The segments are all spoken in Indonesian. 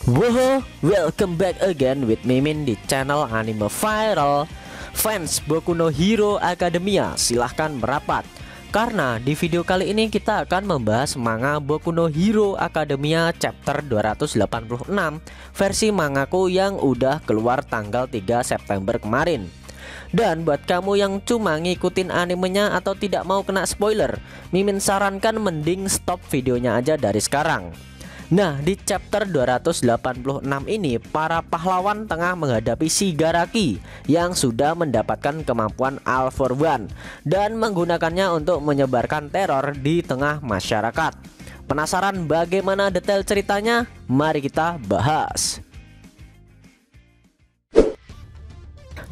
Woho, welcome back again with Mimin di channel Anime Viral. Fans Boku no Hero Academia, silahkan merapat. Karena di video kali ini kita akan membahas manga Boku no Hero Academia chapter 286 versi mangaku yang udah keluar tanggal 3 September kemarin. Dan buat kamu yang cuma ngikutin animenya atau tidak mau kena spoiler, Mimin sarankan mending stop videonya aja dari sekarang. Nah, di chapter 286 ini para pahlawan tengah menghadapi Shigaraki yang sudah mendapatkan kemampuan All for One dan menggunakannya untuk menyebarkan teror di tengah masyarakat. Penasaran bagaimana detail ceritanya? Mari kita bahas.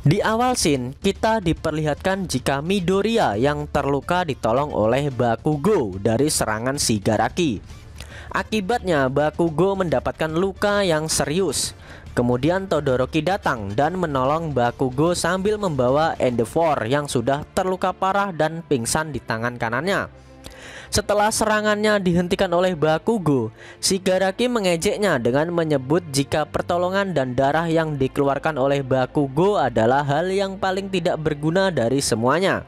Di awal scene, kita diperlihatkan jika Midoriya yang terluka ditolong oleh Bakugo dari serangan Shigaraki. Akibatnya Bakugo mendapatkan luka yang serius. Kemudian Todoroki datang dan menolong Bakugo sambil membawa Endeavor yang sudah terluka parah dan pingsan di tangan kanannya. Setelah serangannya dihentikan oleh Bakugo, Shigaraki mengejeknya dengan menyebut jika pertolongan dan darah yang dikeluarkan oleh Bakugo adalah hal yang paling tidak berguna dari semuanya.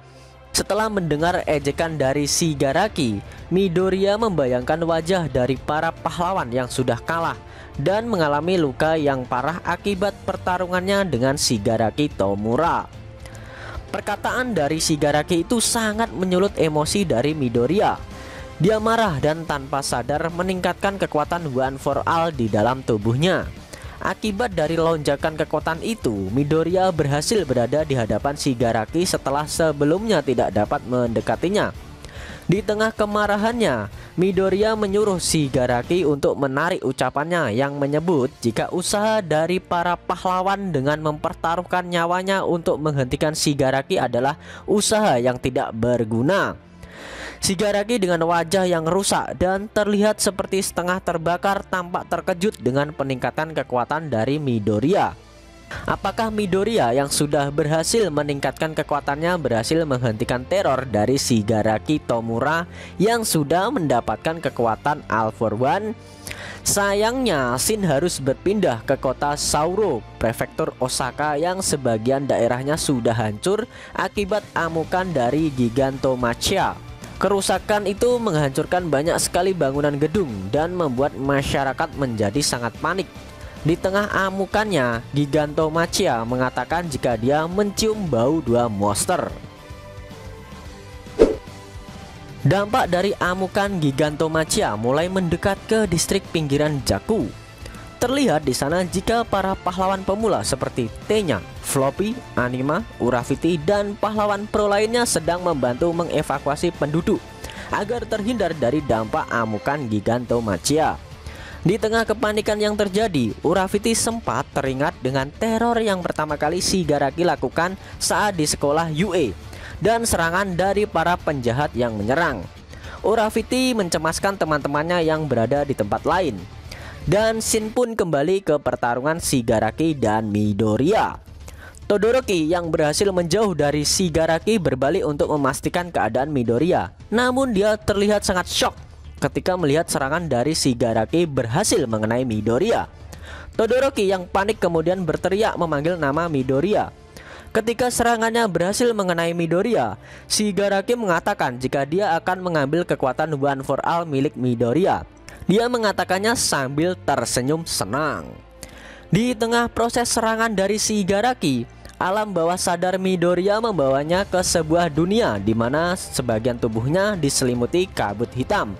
Setelah mendengar ejekan dari Shigaraki, Midoriya membayangkan wajah dari para pahlawan yang sudah kalah dan mengalami luka yang parah akibat pertarungannya dengan Shigaraki Tomura. Perkataan dari Shigaraki itu sangat menyulut emosi dari Midoriya. Dia marah dan tanpa sadar meningkatkan kekuatan One for All di dalam tubuhnya. Akibat dari lonjakan kekuatan itu, Midoriya berhasil berada di hadapan Shigaraki setelah sebelumnya tidak dapat mendekatinya. Di tengah kemarahannya, Midoriya menyuruh Shigaraki untuk menarik ucapannya yang menyebut jika usaha dari para pahlawan dengan mempertaruhkan nyawanya untuk menghentikan Shigaraki adalah usaha yang tidak berguna. Shigaraki dengan wajah yang rusak dan terlihat seperti setengah terbakar tampak terkejut dengan peningkatan kekuatan dari Midoriya. Apakah Midoriya yang sudah berhasil meningkatkan kekuatannya berhasil menghentikan teror dari Shigaraki Tomura yang sudah mendapatkan kekuatan All for One? Sayangnya Shin harus berpindah ke kota Sauro, prefektur Osaka yang sebagian daerahnya sudah hancur akibat amukan dari Gigantomachia. Kerusakan itu menghancurkan banyak sekali bangunan gedung dan membuat masyarakat menjadi sangat panik. Di tengah amukannya, Gigantomachia mengatakan jika dia mencium bau dua monster. Dampak dari amukan Gigantomachia mulai mendekat ke distrik pinggiran Jaku. Terlihat di sana jika para pahlawan pemula seperti Tenya, Floppy, Anima, Urafiti, dan pahlawan pro lainnya sedang membantu mengevakuasi penduduk agar terhindar dari dampak amukan Gigantomachia. Di tengah kepanikan yang terjadi, Urafiti sempat teringat dengan teror yang pertama kali Shigaraki lakukan saat di sekolah UA dan serangan dari para penjahat yang menyerang. Urafiti mencemaskan teman-temannya yang berada di tempat lain. Dan Shin pun kembali ke pertarungan Shigaraki dan Midoriya. Todoroki yang berhasil menjauh dari Shigaraki berbalik untuk memastikan keadaan Midoriya. Namun dia terlihat sangat shock ketika melihat serangan dari Shigaraki berhasil mengenai Midoriya. Todoroki yang panik kemudian berteriak memanggil nama Midoriya. Ketika serangannya berhasil mengenai Midoriya, Shigaraki mengatakan jika dia akan mengambil kekuatan One for All milik Midoriya. Dia mengatakannya sambil tersenyum senang. Di tengah proses serangan dari Shigaraki, alam bawah sadar Midoriya membawanya ke sebuah dunia di mana sebagian tubuhnya diselimuti kabut hitam.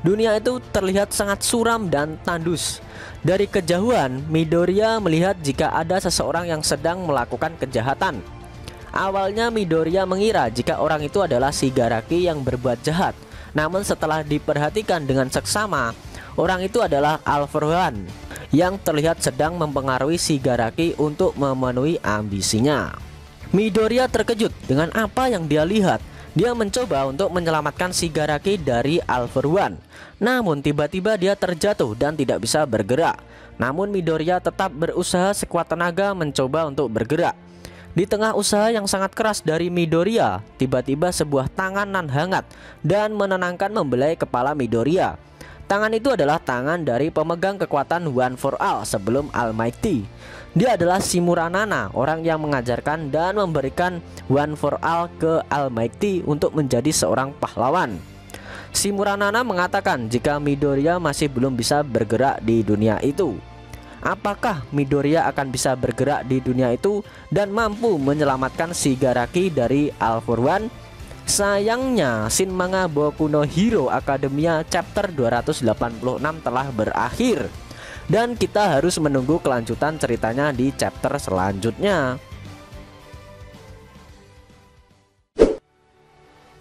Dunia itu terlihat sangat suram dan tandus. Dari kejauhan, Midoriya melihat jika ada seseorang yang sedang melakukan kejahatan. Awalnya Midoriya mengira jika orang itu adalah Shigaraki yang berbuat jahat. Namun setelah diperhatikan dengan seksama, orang itu adalah All for One yang terlihat sedang mempengaruhi Shigaraki untuk memenuhi ambisinya. Midoriya terkejut dengan apa yang dia lihat. Dia mencoba untuk menyelamatkan Shigaraki dari All for One. Namun tiba-tiba dia terjatuh dan tidak bisa bergerak. Namun Midoriya tetap berusaha sekuat tenaga mencoba untuk bergerak. Di tengah usaha yang sangat keras dari Midoriya, tiba-tiba sebuah tangan nan hangat dan menenangkan membelai kepala Midoriya. Tangan itu adalah tangan dari pemegang kekuatan One for All sebelum Almighty. Dia adalah Shimuranana, orang yang mengajarkan dan memberikan One for All ke Almighty untuk menjadi seorang pahlawan. Shimuranana mengatakan jika Midoriya masih belum bisa bergerak di dunia itu. Apakah Midoriya akan bisa bergerak di dunia itu dan mampu menyelamatkan Shigaraki dari All for One? Sayangnya Shin Manga Boku no Hero Academia chapter 286 telah berakhir, dan kita harus menunggu kelanjutan ceritanya di chapter selanjutnya.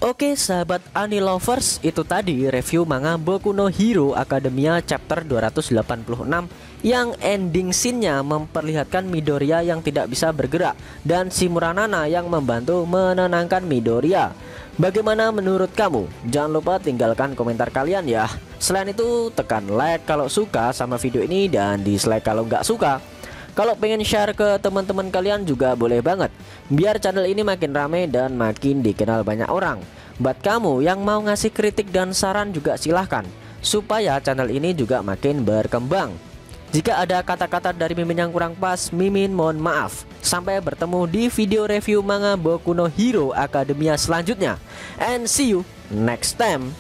Oke sahabat anime lovers, itu tadi review manga Boku no Hero Academia chapter 286 yang ending scene-nya memperlihatkan Midoriya yang tidak bisa bergerak dan Shimuranana yang membantu menenangkan Midoriya. Bagaimana menurut kamu? Jangan lupa tinggalkan komentar kalian ya. Selain itu tekan like kalau suka sama video ini dan dislike kalau nggak suka. Kalau pengen share ke teman-teman kalian juga boleh banget, biar channel ini makin rame dan makin dikenal banyak orang. Buat kamu yang mau ngasih kritik dan saran juga silahkan, supaya channel ini juga makin berkembang. Jika ada kata-kata dari Mimin yang kurang pas, Mimin mohon maaf. Sampai bertemu di video review manga Boku no Hero Academia selanjutnya. And see you next time.